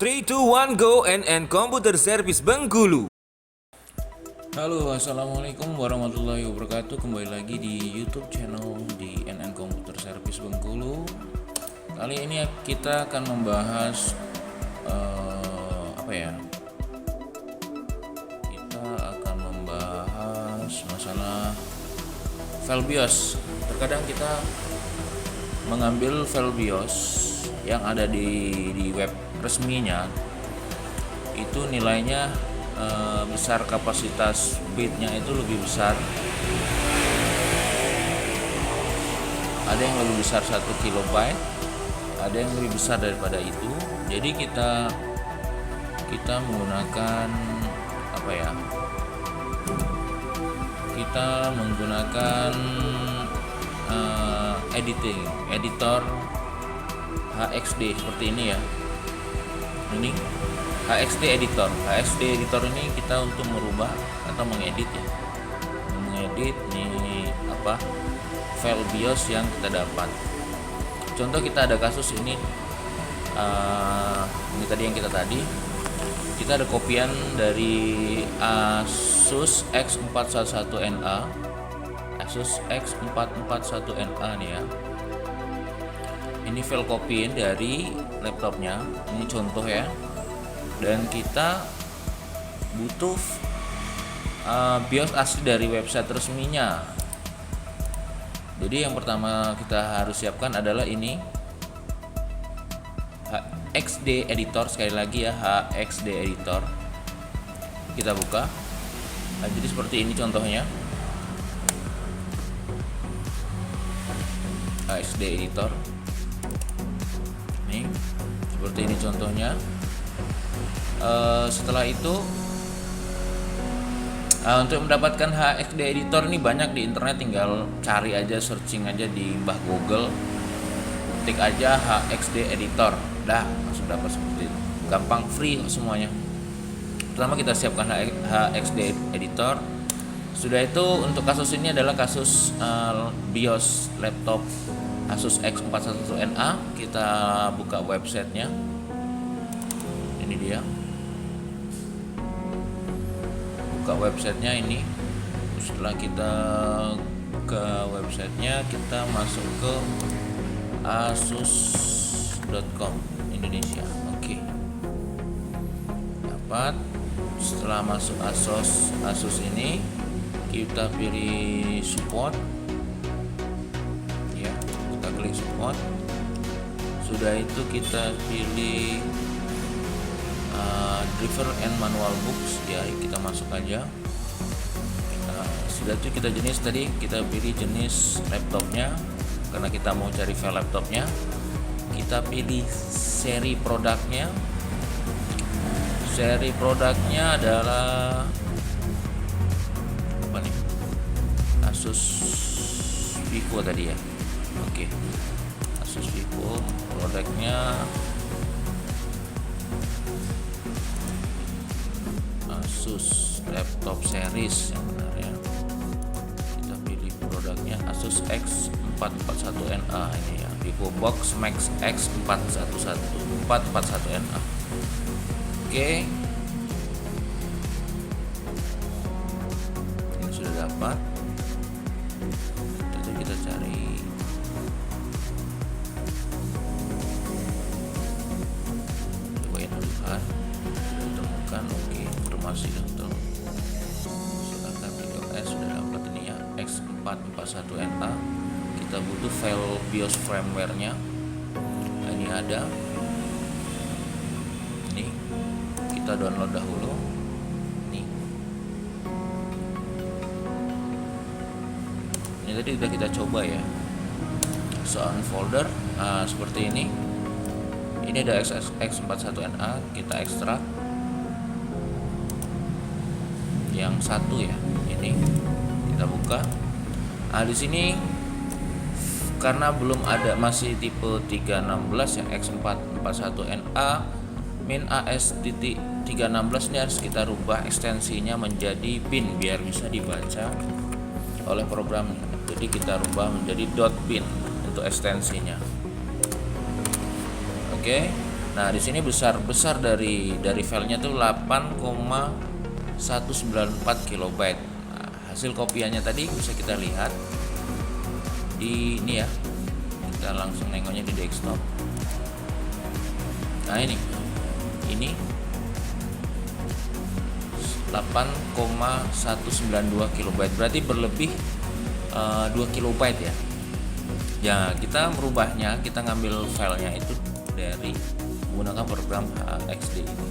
3, 2, 1, go. NN Computer Service Bengkulu. Halo, assalamualaikum warahmatullahi wabarakatuh. Kembali lagi di YouTube channel di NN Computer Service Bengkulu. Kali ini kita akan membahas Kita akan membahas masalah file BIOS. Terkadang kita mengambil file BIOS yang ada di web resminya, itu nilainya besar, kapasitas bitnya itu lebih besar, ada yang lebih besar 1 kilobyte, ada yang lebih besar daripada itu. Jadi kita menggunakan kita menggunakan editor HXD seperti ini ya. Ini HXD editor ini kita untuk merubah atau mengedit ya, nih file BIOS yang kita dapat. Contoh, kita ada kasus ini, ini tadi yang kita ada kopian dari Asus X411NA, nih ya. Ini file kopian dari laptopnya, ini contoh ya. Dan kita butuh BIOS asli dari website resminya. Jadi yang pertama kita harus siapkan adalah ini HXD editor, sekali lagi ya, HXD editor. Kita buka. Nah, jadi seperti ini contohnya, HXD editor. Nih, seperti ini contohnya. Setelah itu untuk mendapatkan HXD editor ini banyak di internet, tinggal cari aja, searching aja di Mbah Google, ketik aja HXD editor, dah langsung dapat seperti itu, gampang, free semuanya. Pertama kita siapkan HXD editor. Sudah itu, untuk kasus ini adalah kasus BIOS laptop Asus X411NA. Kita buka websitenya, ini dia. Buka websitenya ini. Setelah kita ke websitenya, kita masuk ke asus.com Indonesia. Oke. Dapat. Setelah masuk Asus ini, kita pilih support. Ya, kita klik support. Sudah itu kita pilih driver and manual books ya, kita masuk aja. Sudah itu kita jenis, tadi kita pilih jenis laptopnya karena kita mau cari file laptopnya. Kita pilih seri produknya. Seri produknya adalah apa nih? Asus Vivo tadi ya. Oke. Asus Vivo produknya Asus laptop series yang benar ya. Kita pilih produknya Asus X441NA ini ya, VivoBox Max X441NA. Oke. Ini sudah dapat. Jadi kita cari temukan. Oke, informasi tentang silakan BIOS sudah dapat ini ya, X441NA. Kita butuh file BIOS firmware-nya. Nah, ini ada. Ini kita download dahulu. Nih. Ini tadi udah kita coba ya. Sound folder seperti ini. Ini ada X41NA, kita ekstrak yang satu ya, ini kita buka. Nah, di sini karena belum ada, masih tipe 316 yang X441NA min AS.316, ini harus kita rubah ekstensinya menjadi bin biar bisa dibaca oleh programnya. Jadi kita rubah menjadi .bin untuk ekstensinya. Oke. Nah, di sini besar dari filenya tuh 8,194 kilobyte. Nah, hasil kopiannya tadi bisa kita lihat di ini ya. Kita langsung nengoknya di desktop. Nah, ini 8,192 kilobyte, berarti berlebih 2 kilobyte ya. Ya, kita merubahnya, kita ngambil filenya itu dari menggunakan program HXD ini.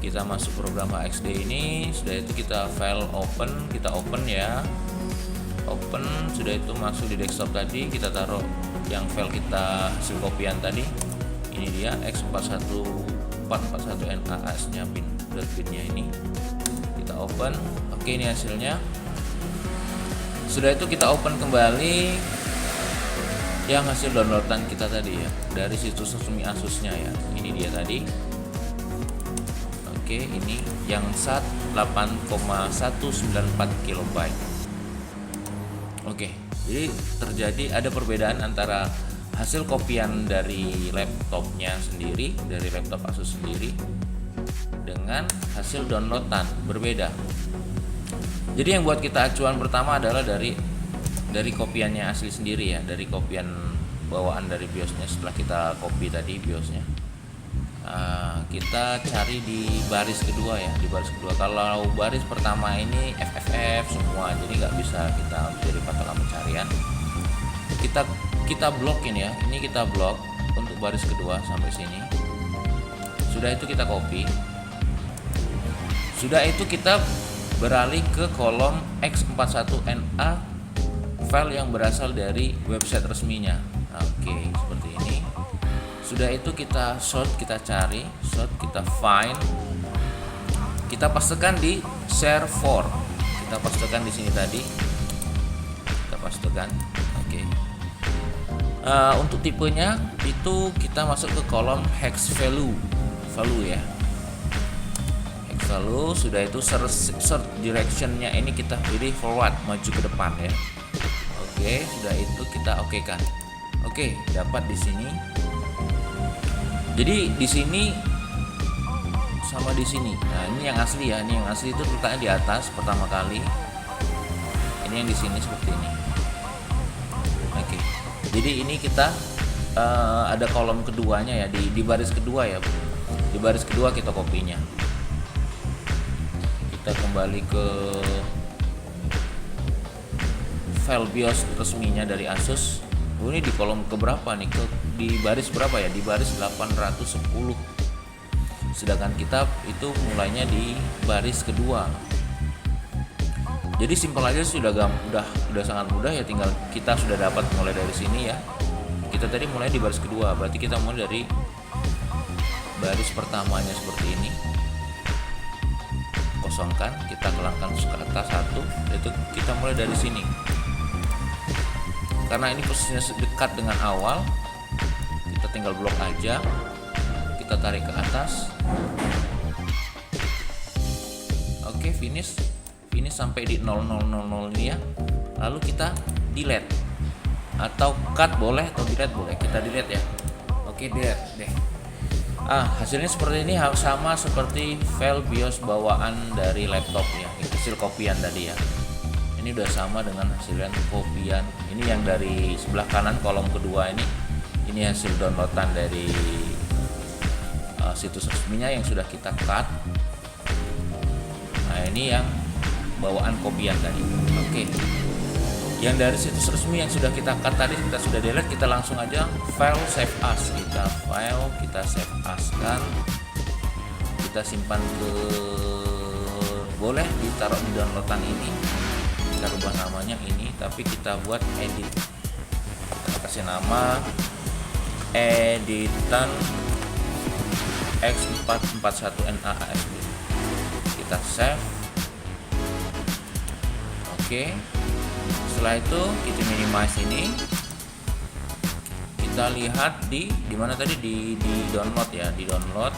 Kita masuk program HXD ini, sudah itu kita file open, kita open ya. Open, sudah itu masuk di desktop tadi, kita taruh yang file kita hasil kopian tadi. Ini dia X441NAS-nya binnya ini. Kita open. Oke, ini hasilnya. Sudah itu kita open kembali yang hasil downloadan kita tadi ya, dari situs resmi Asusnya ya. Ini dia tadi. Oke, ini yang SAT 8,194 kilobyte. Oke, jadi terjadi ada perbedaan antara hasil kopian dari laptopnya sendiri, dari laptop Asus sendiri, dengan hasil downloadan berbeda. Jadi yang buat kita acuan pertama adalah dari kopiannya asli sendiri ya, dari kopian bawaan dari BIOSnya. Setelah kita copy tadi BIOSnya, kita cari di baris kedua ya, di baris kedua. Kalau baris pertama ini FFF semua, jadi nggak bisa kita jadi patokan pencarian. Kita blokin ya, ini kita blok untuk baris kedua sampai sini. Sudah itu kita copy. Sudah itu kita beralih ke kolom X41NA, file yang berasal dari website resminya. Oke, seperti ini. Sudah itu kita sort, kita cari, kita find, kita pastekan di share for. Kita pastekan di sini tadi. Kita pastekan. Oke. Untuk tipenya itu kita masuk ke kolom hex value ya. Hex value, sudah itu search directionnya ini kita pilih forward, maju ke depan ya. Oke, sudah itu kita okekan. Oke, dapat di sini. Jadi di sini sama di sini. Nah, ini yang asli ya. Ini yang asli itu letaknya di atas pertama kali. Ini yang di sini seperti ini. Oke. Jadi ini kita ada kolom keduanya ya, di baris kedua ya. Di baris kedua kita kopinya. Kita kembali ke file BIOS resminya dari Asus. Ini di kolom keberapa nih? Di baris berapa ya? Di baris 810. Sedangkan kita itu mulainya di baris kedua. Jadi simpel aja, udah sangat mudah ya, tinggal kita sudah dapat mulai dari sini ya. Kita tadi mulai di baris kedua, berarti kita mulai dari baris pertamanya seperti ini. Kosongkan, kita kelangkan ke atas satu, itu kita mulai dari sini. Karena ini posisinya dekat dengan awal, kita tinggal blok aja, kita tarik ke atas. Oke, finish sampai di 0000 ini ya. Lalu kita delete atau cut boleh, atau delete boleh. Kita delete ya. Oke, delete deh. Hasilnya seperti ini, sama seperti file BIOS bawaan dari laptop ya, hasil kopian tadi ya. Ini udah sama dengan hasil kopian. Ini yang dari sebelah kanan kolom kedua ini hasil downloadan dari situs resminya yang sudah kita cut. Nah, ini yang bawaan kopian tadi. Oke. Yang dari situs resmi yang sudah kita cut tadi, kita sudah delete, kita langsung aja file save as. Kita save as kan. Kita simpan boleh ditaruh di downloadan ini. Kita rubah namanya ini, tapi kita buat edit. Kita kasih nama editan X441NAS. Kita save. Oke. Setelah itu kita minimize ini. Kita lihat di mana tadi, di download ya, di download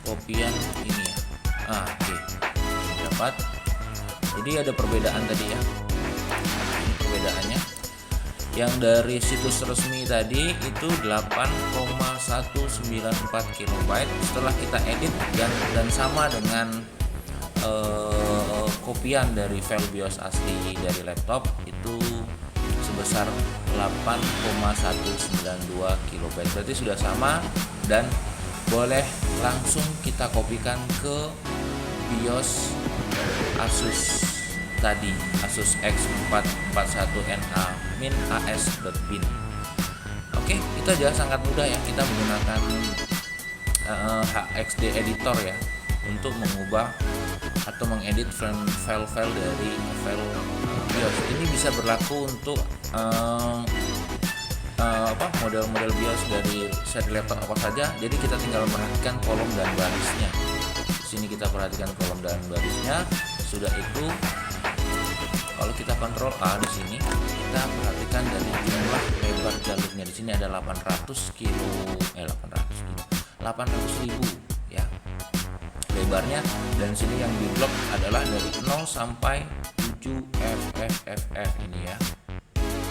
kopian ini ya. Oke. Dapat. Jadi ada perbedaan tadi ya. Ini perbedaannya. Yang dari situs resmi tadi itu 8,194 KB. Setelah kita edit dan sama dengan kopian dari file BIOS asli dari laptop itu sebesar 8,192 KB. Berarti sudah sama dan boleh langsung kita kopikan ke BIOS Asus tadi, Asus X441NA min as.bin. Oke, itu aja, sangat mudah ya, kita menggunakan HXD editor ya untuk mengubah atau mengedit file-file dari file BIOS. Ini bisa berlaku untuk model-model BIOS dari seri laptop apa saja. Jadi kita tinggal perhatikan kolom dan barisnya. Di sini kita perhatikan kolom dan barisnya. Sudah itu, kalau kita kontrol A di sini, kita perhatikan dari jumlah lebar jalurnya. Di sini ada 800 ribu ya lebarnya, dan sini yang di blok adalah dari 0 sampai 7 FFFF ini ya.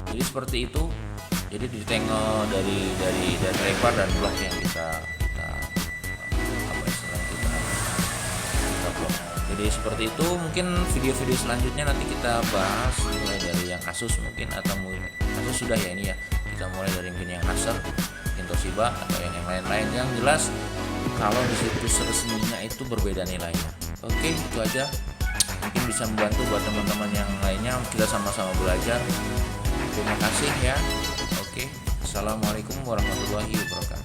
Jadi seperti itu. Jadi ditengok dari lebar dan blok yang kita blok. Jadi seperti itu. Mungkin video-video selanjutnya nanti kita bahas mulai dari yang Asus mungkin, atau Asus sudah ya ini ya. Kita mulai dari mungkin yang Acer, mungkin Toshiba atau yang lain-lain. Yang jelas kalau di situs resminya itu berbeda nilainya. Oke, itu aja. Mungkin bisa membantu buat teman-teman yang lainnya. Kita sama-sama belajar. Terima kasih ya. Oke, assalamualaikum warahmatullahi wabarakatuh.